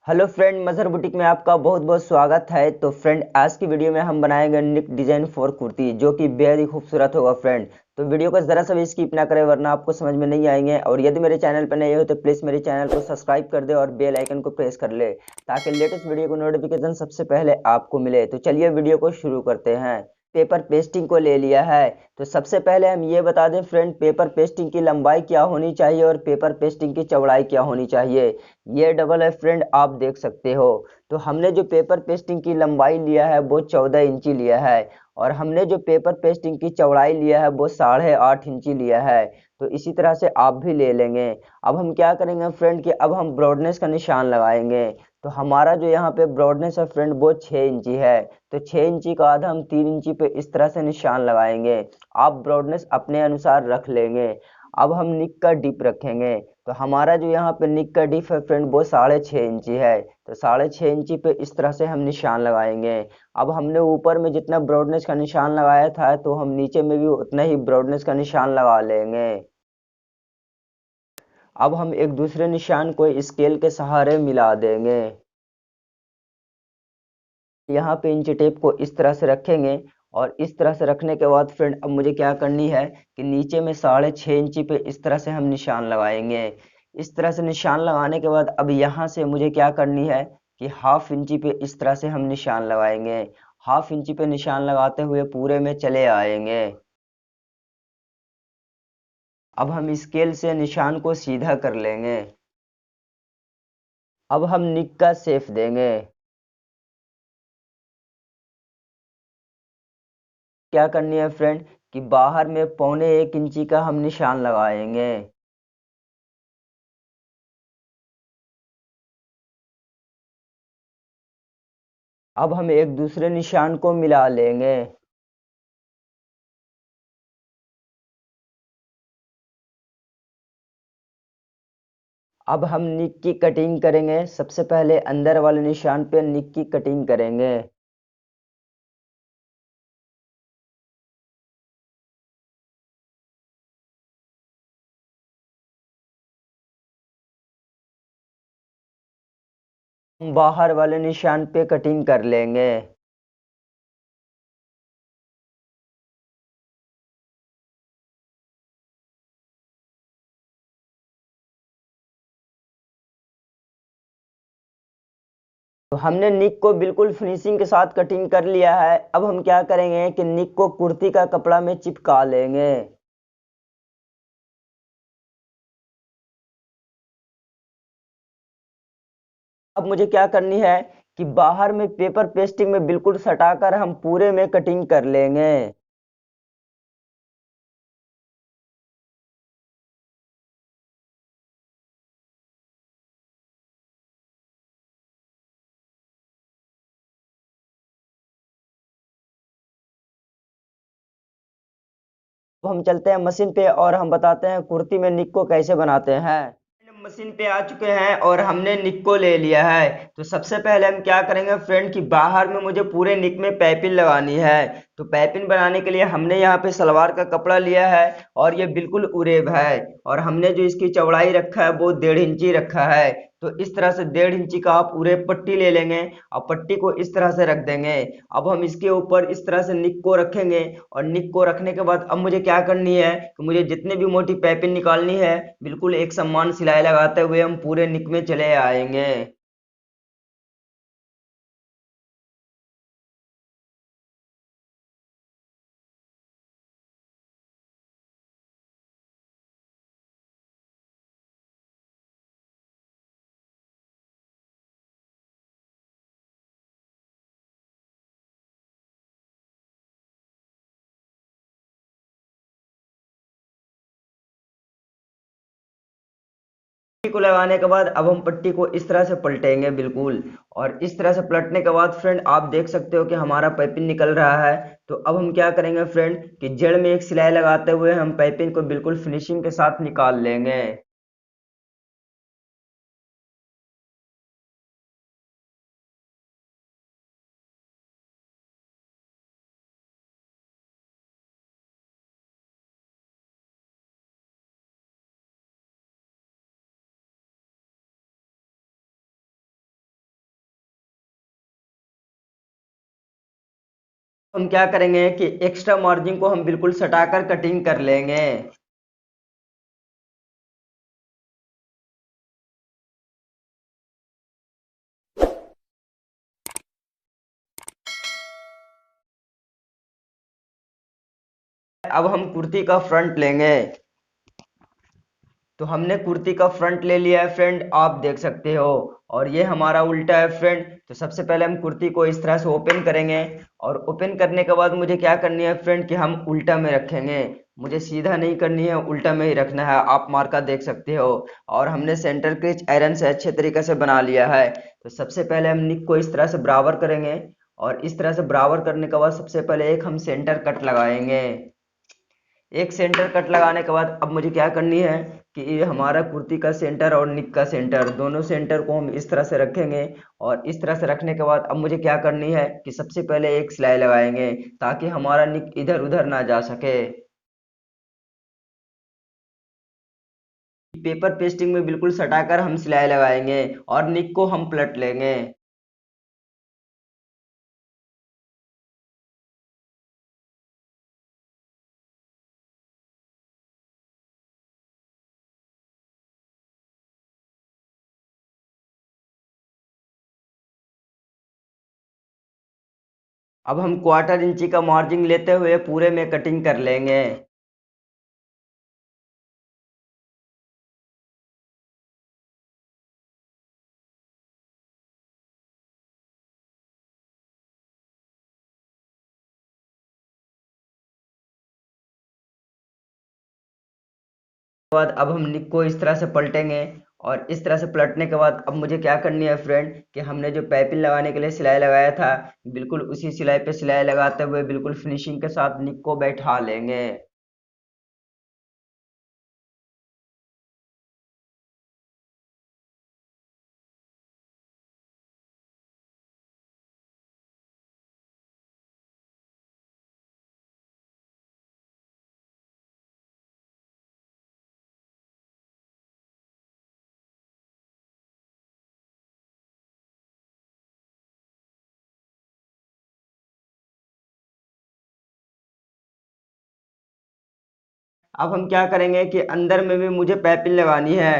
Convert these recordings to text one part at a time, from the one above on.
Hello friend, मजहर boutique में आपका बहुत बहुत स्वागत है। तो फ्रेंड, आज की वीडियो में हम बनाएंगे निक डिजाइन फॉर कुर्ती, जो कि बेहद ही खूबसूरत होगा फ्रेंड। तो वीडियो को जरा सा भी स्किप ना करें, वरना आपको समझ में नहीं आएंगे। और यदि मेरे चैनल पर नए हो तो प्लीज़ मेरे चैनल को सब्सक्राइब कर दे और बेल आइकन को प्रेस कर ले, ताकि लेटेस्ट वीडियो को नोटिफिकेशन सबसे पहले आपको मिले। तो चलिए वीडियो को शुरू करते हैं। पेपर पेस्टिंग को ले लिया है। तो सबसे पहले हम ये बता दें फ्रेंड, पेपर पेस्टिंग की लंबाई क्या होनी चाहिए और पेपर पेस्टिंग की चौड़ाई क्या होनी चाहिए। ये डबल है फ्रेंड, आप देख सकते हो। तो हमने जो पेपर पेस्टिंग की लंबाई लिया है वो 14 इंची लिया है, और हमने जो पेपर पेस्टिंग की चौड़ाई लिया है वो 8.5 इंची लिया है। तो इसी तरह से आप भी ले लेंगे। अब हम क्या करेंगे फ्रेंड कि अब हम ब्रॉडनेस का निशान लगाएंगे। तो हमारा जो यहाँ पे ब्रॉडनेस है फ्रेंड वो 6 इंची है। तो 6 इंची का आधा हम 3 इंची पे इस तरह से निशान लगाएंगे। आप ब्रॉडनेस अपने अनुसार रख लेंगे। अब हम निक का डिप रखेंगे। तो हमारा जो यहाँ पे निक का डिप है फ्रेंड वो 6.5 इंची है। तो 6.5 इंची पे इस तरह से हम निशान लगाएंगे। अब हमने ऊपर में जितना ब्रॉडनेस का निशान लगाया था, तो हम नीचे में भी उतना ही ब्रॉडनेस का निशान लगा लेंगे। अब हम एक दूसरे निशान को स्केल के सहारे मिला देंगे। यहाँ पे इंची टेप को इस तरह से रखेंगे। और इस तरह से रखने के बाद फ्रेंड, अब मुझे क्या करनी है कि नीचे में 6.5 इंची पे इस तरह से हम निशान लगाएंगे। इस तरह से निशान लगाने के बाद अब यहाँ से मुझे क्या करनी है कि 1/2 इंची पे इस तरह से हम निशान लगाएंगे। 1/2 इंची पे निशान लगाते हुए पूरे में चले आएंगे। अब हम स्केल से निशान को सीधा कर लेंगे। अब हम निक का शेप देंगे। क्या करनी है फ्रेंड कि बाहर में 1.25 इंची का हम निशान लगाएंगे। अब हम एक दूसरे निशान को मिला लेंगे। अब हम निक की कटिंग करेंगे। सबसे पहले अंदर वाले निशान पे निक की कटिंग करेंगे। बाहर वाले निशान पे कटिंग कर लेंगे। तो हमने निक को बिल्कुल फिनिशिंग के साथ कटिंग कर लिया है। अब हम क्या करेंगे कि निक को कुर्ती का कपड़ा में चिपका लेंगे। अब मुझे क्या करनी है कि बाहर में पेपर पेस्टिंग में बिल्कुल सटाकर हम पूरे में कटिंग कर लेंगे। अब हम चलते हैं मशीन पे और हम बताते हैं कुर्ती में निक को कैसे बनाते हैं। मशीन पे आ चुके हैं और हमने निक को ले लिया है। तो सबसे पहले हम क्या करेंगे फ्रेंड कि बाहर में मुझे पूरे निक में पाइपिंग लगानी है। तो पाइपिंग बनाने के लिए हमने यहाँ पे सलवार का कपड़ा लिया है, और ये बिल्कुल उरेब है। और हमने जो इसकी चौड़ाई रखा है वो 1.5 इंची रखा है। तो इस तरह से 1.5 इंची का आप उरेब पट्टी ले लेंगे और पट्टी को इस तरह से रख देंगे। अब हम इसके ऊपर इस तरह से निक को रखेंगे। और निक को रखने के बाद अब मुझे क्या करनी है कि मुझे जितने भी मोटी पाइपिंग निकालनी है, बिल्कुल एक समान सिलाई लगाते हुए हम पूरे निक में चले आएंगे। पट्टी को लगाने के बाद अब हम पट्टी को इस तरह से पलटेंगे बिल्कुल। और इस तरह से पलटने के बाद फ्रेंड, आप देख सकते हो कि हमारा पाइपिंग निकल रहा है। तो अब हम क्या करेंगे फ्रेंड कि जड़ में एक सिलाई लगाते हुए हम पाइपिंग को बिल्कुल फिनिशिंग के साथ निकाल लेंगे। हम क्या करेंगे कि एक्स्ट्रा मार्जिन को हम बिल्कुल सटाकर कटिंग कर लेंगे। अब हम कुर्ती का फ्रंट लेंगे। तो हमने कुर्ती का फ्रंट ले लिया है फ्रेंड, आप देख सकते हो। और ये हमारा उल्टा है फ्रेंड। तो सबसे पहले हम कुर्ती को इस तरह से ओपन करेंगे। और ओपन करने के बाद मुझे क्या करनी है फ्रेंड कि हम उल्टा में रखेंगे। मुझे सीधा नहीं करनी है, उल्टा में ही रखना है, आप मार्का देख सकते हो। और हमने सेंटर क्रीज आयरन से अच्छे तरीके से बना लिया है। तो सबसे पहले हम निक को इस तरह से बराबर करेंगे। और इस तरह से बराबर करने के बाद सबसे पहले एक हम सेंटर कट लगाएंगे। एक सेंटर कट लगाने के बाद अब मुझे क्या करनी है कि ये हमारा कुर्ती का सेंटर और निक का सेंटर, दोनों सेंटर को हम इस तरह से रखेंगे। और इस तरह से रखने के बाद अब मुझे क्या करनी है कि सबसे पहले एक सिलाई लगाएंगे, ताकि हमारा निक इधर उधर ना जा सके। पेपर पेस्टिंग में बिल्कुल सटाकर हम सिलाई लगाएंगे और निक को हम पलट लेंगे। अब हम क्वार्टर इंची का मार्जिन लेते हुए पूरे में कटिंग कर लेंगे। बाद अब हम निक को इस तरह से पलटेंगे। और इस तरह से पलटने के बाद अब मुझे क्या करनी है फ्रेंड कि हमने जो पाइपिंग लगाने के लिए सिलाई लगाया था, बिल्कुल उसी सिलाई पे सिलाई लगाते हुए बिल्कुल फिनिशिंग के साथ निक को बैठा लेंगे। अब हम क्या करेंगे कि अंदर में भी मुझे पाइपिंग लगानी है।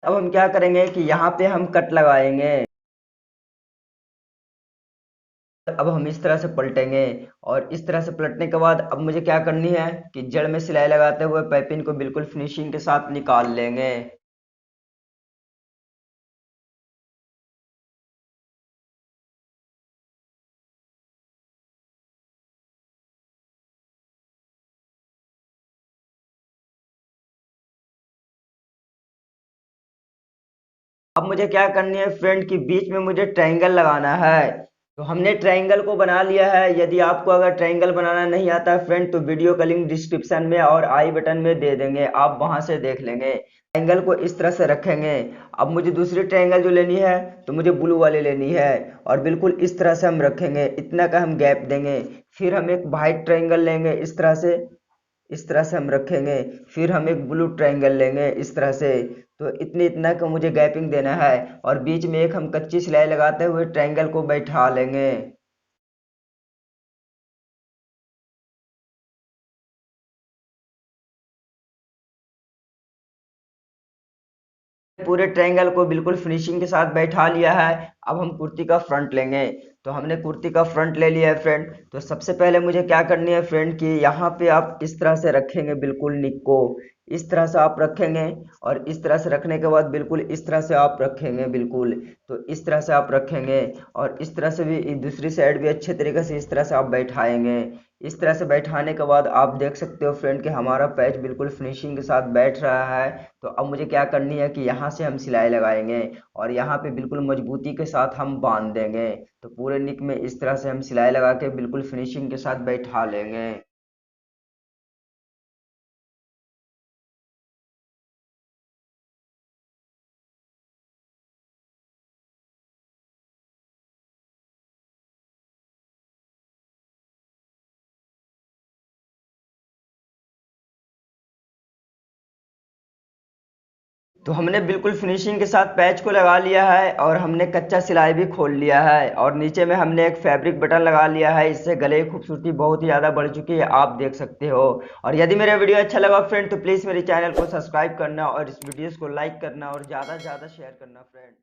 अब हम क्या करेंगे कि यहाँ पे हम कट लगाएंगे। अब हम इस तरह से पलटेंगे। और इस तरह से पलटने के बाद अब मुझे क्या करनी है कि जड़ में सिलाई लगाते हुए पाइपिंग को बिल्कुल फिनिशिंग के साथ निकाल लेंगे। अब मुझे क्या करनी है फ्रेंड कि बीच में मुझे ट्रायंगल लगाना है। तो हमने ट्रायंगल को बना लिया है। यदि आपको अगर ट्रायंगल बनाना नहीं आता है फ्रेंड, तो वीडियो का लिंक डिस्क्रिप्शन में और आई बटन में दे देंगे, आप वहां से देख लेंगे। ट्रायंगल को इस तरह से रखेंगे। अब मुझे दूसरी ट्रायंगल जो लेनी है, तो मुझे ब्लू वाली लेनी है। और बिल्कुल इस तरह से हम रखेंगे, इतना का हम गैप देंगे। फिर हम एक वाइट ट्रायंगल लेंगे इस तरह से, इस तरह से हम रखेंगे। फिर हम एक ब्लू ट्रायंगल लेंगे इस तरह से। तो इतने इतना का मुझे गैपिंग देना है। और बीच में एक हम कच्ची सिलाई लगाते हुए ट्रायंगल को बैठा लेंगे। पूरे ट्रायंगल को बिल्कुल फिनिशिंग के साथ बैठा लिया है। अब हम कुर्ती का फ्रंट लेंगे। तो हमने कुर्ती का फ्रंट ले लिया है फ्रेंड। तो सबसे पहले मुझे क्या करनी है फ्रेंड कि यहाँ पे आप इस तरह से रखेंगे बिल्कुल निक को। इस तरह से आप रखेंगे। और इस तरह से रखने के बाद बिल्कुल इस तरह से आप रखेंगे बिल्कुल। तो इस तरह से आप रखेंगे। और इस तरह से भी दूसरी साइड भी अच्छे तरीके से इस तरह से आप बैठाएंगे। इस तरह से बैठाने के बाद आप देख सकते हो फ्रेंड कि हमारा पैच बिल्कुल फिनिशिंग के साथ बैठ रहा है। तो अब मुझे क्या करनी है कि यहाँ से हम सिलाई लगाएंगे। और यहाँ पे बिल्कुल मजबूती के साथ हम बांध देंगे। तो पूरे निक में इस तरह से हम सिलाई लगा के बिल्कुल फिनिशिंग के साथ बैठा लेंगे। तो हमने बिल्कुल फिनिशिंग के साथ पैच को लगा लिया है और हमने कच्चा सिलाई भी खोल लिया है और नीचे में हमने एक फैब्रिक बटन लगा लिया है। इससे गले की खूबसूरती बहुत ही ज़्यादा बढ़ चुकी है, आप देख सकते हो। और यदि मेरा वीडियो अच्छा लगा फ्रेंड तो प्लीज़ मेरे चैनल को सब्सक्राइब करना और इस वीडियो को लाइक करना और ज़्यादा से ज़्यादा शेयर करना फ्रेंड।